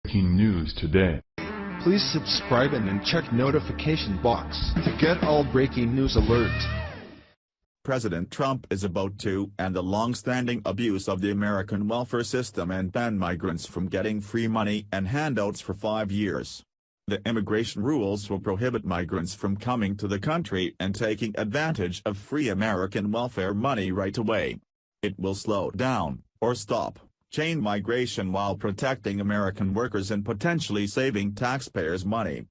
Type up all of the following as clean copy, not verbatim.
Breaking news today. Please subscribe and then check notification box to get all breaking news alerts. President Trump is about to end the long-standing abuse of the American welfare system and ban migrants from getting free money and handouts for 5 years. The immigration rules will prohibit migrants from coming to the country and taking advantage of free American welfare money right away. It will slow down, or stop, chain migration while protecting American workers and potentially saving taxpayers money.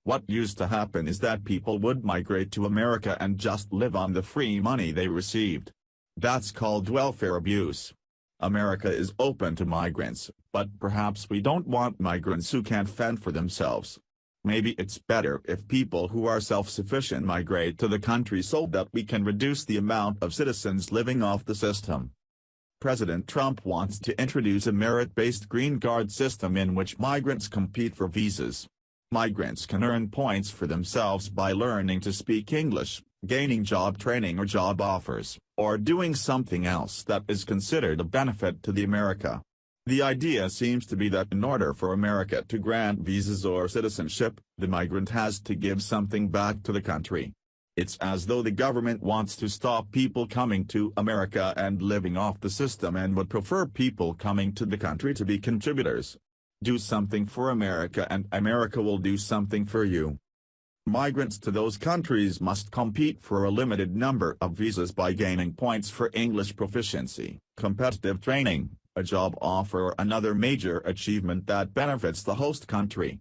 What used to happen is that people would migrate to America and just live on the free money they received. That's called welfare abuse. America is open to migrants, but perhaps we don't want migrants who can't fend for themselves. Maybe it's better if people who are self-sufficient migrate to the country so that we can reduce the amount of citizens living off the system. President Trump wants to introduce a merit-based green card system in which migrants compete for visas. Migrants can earn points for themselves by learning to speak English, gaining job training or job offers, or doing something else that is considered a benefit to the America. The idea seems to be that in order for America to grant visas or citizenship, the migrant has to give something back to the country. It's as though the government wants to stop people coming to America and living off the system and would prefer people coming to the country to be contributors. Do something for America and America will do something for you. Migrants to those countries must compete for a limited number of visas by gaining points for English proficiency, competitive training, a job offer or another major achievement that benefits the host country.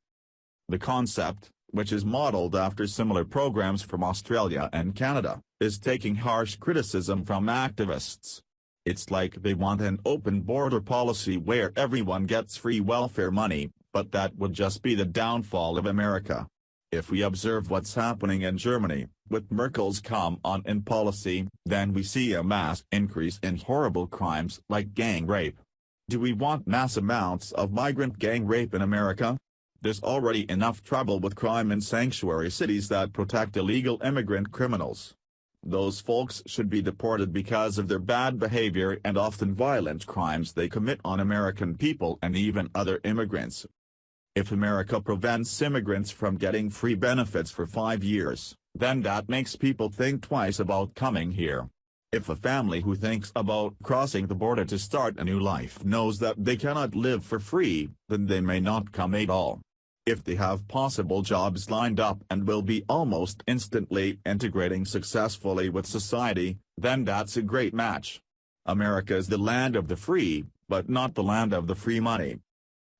The concept, which is modeled after similar programs from Australia and Canada, is taking harsh criticism from activists. It's like they want an open border policy where everyone gets free welfare money, but that would just be the downfall of America. If we observe what's happening in Germany, with Merkel's come on in policy, then we see a mass increase in horrible crimes like gang rape. Do we want mass amounts of migrant gang rape in America? There's already enough trouble with crime in sanctuary cities that protect illegal immigrant criminals. Those folks should be deported because of their bad behavior and often violent crimes they commit on American people and even other immigrants. If America prevents immigrants from getting free benefits for 5 years, then that makes people think twice about coming here. If a family who thinks about crossing the border to start a new life knows that they cannot live for free, then they may not come at all. If they have possible jobs lined up and will be almost instantly integrating successfully with society, then that's a great match. America is the land of the free, but not the land of the free money.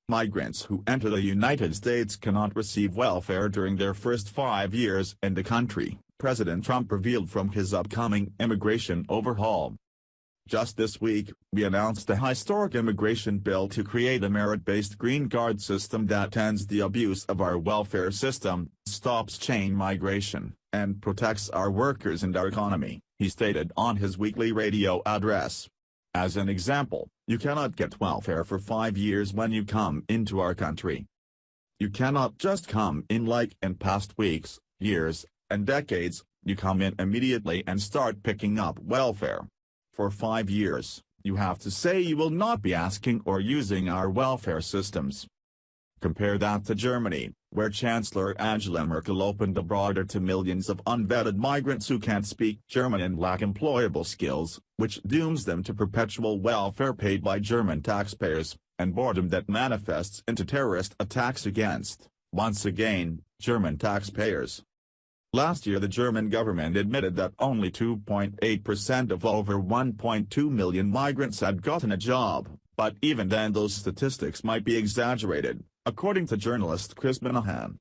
Migrants who enter the United States cannot receive welfare during their first 5 years in the country, President Trump revealed from his upcoming immigration overhaul. Just this week, we announced a historic immigration bill to create a merit-based green card system that ends the abuse of our welfare system, stops chain migration, and protects our workers and our economy, he stated on his weekly radio address. As an example, you cannot get welfare for 5 years when you come into our country. You cannot just come in like in past weeks, years, and decades. You come in immediately and start picking up welfare. For 5 years, you have to say you will not be asking or using our welfare systems. Compare that to Germany, where Chancellor Angela Merkel opened the border to millions of unvetted migrants who can't speak German and lack employable skills, which dooms them to perpetual welfare paid by German taxpayers, and boredom that manifests into terrorist attacks against, once again, German taxpayers. Last year the German government admitted that only 2.8% of over 1.2 million migrants had gotten a job, but even then those statistics might be exaggerated, according to journalist Chris Minahan.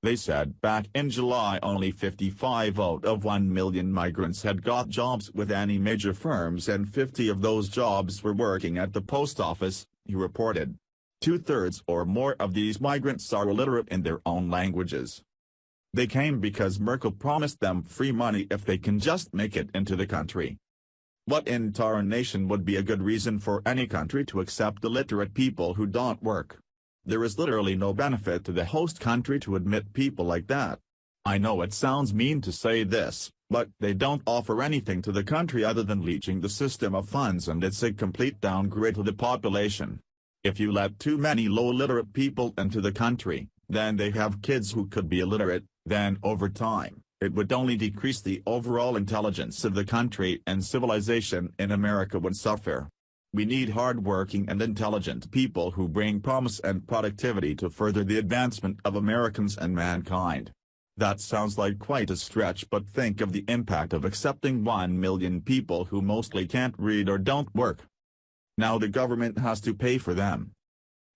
They said back in July only 55 out of 1 million migrants had got jobs with any major firms and 50 of those jobs were working at the post office, he reported. 2/3 or more of these migrants are illiterate in their own languages. They came because Merkel promised them free money if they can just make it into the country. What in tarnation would be a good reason for any country to accept illiterate people who don't work? There is literally no benefit to the host country to admit people like that. I know it sounds mean to say this, but they don't offer anything to the country other than leeching the system of funds, and it's a complete downgrade to the population. If you let too many low-literate people into the country, then they have kids who could be illiterate, then over time, it would only decrease the overall intelligence of the country and civilization in America would suffer. We need hard-working and intelligent people who bring promise and productivity to further the advancement of Americans and mankind. That sounds like quite a stretch, but think of the impact of accepting 1 million people who mostly can't read or don't work. Now the government has to pay for them.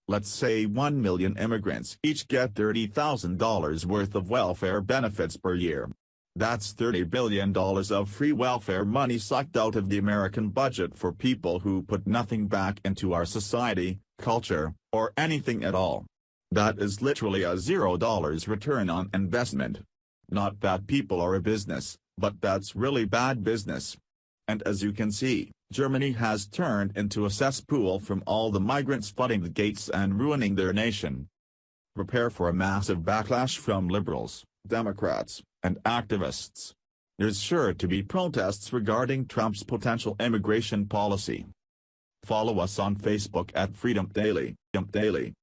Let's say 1 million immigrants each get $30,000 worth of welfare benefits per year. That's $30 billion of free welfare money sucked out of the American budget for people who put nothing back into our society, culture, or anything at all. That is literally a $0 return on investment. Not that people are a business, but that's really bad business. And as you can see, Germany has turned into a cesspool from all the migrants flooding the gates and ruining their nation. Prepare for a massive backlash from liberals, Democrats, and activists. There's sure to be protests regarding Trump's potential immigration policy. Follow us on Facebook at Freedom Daily.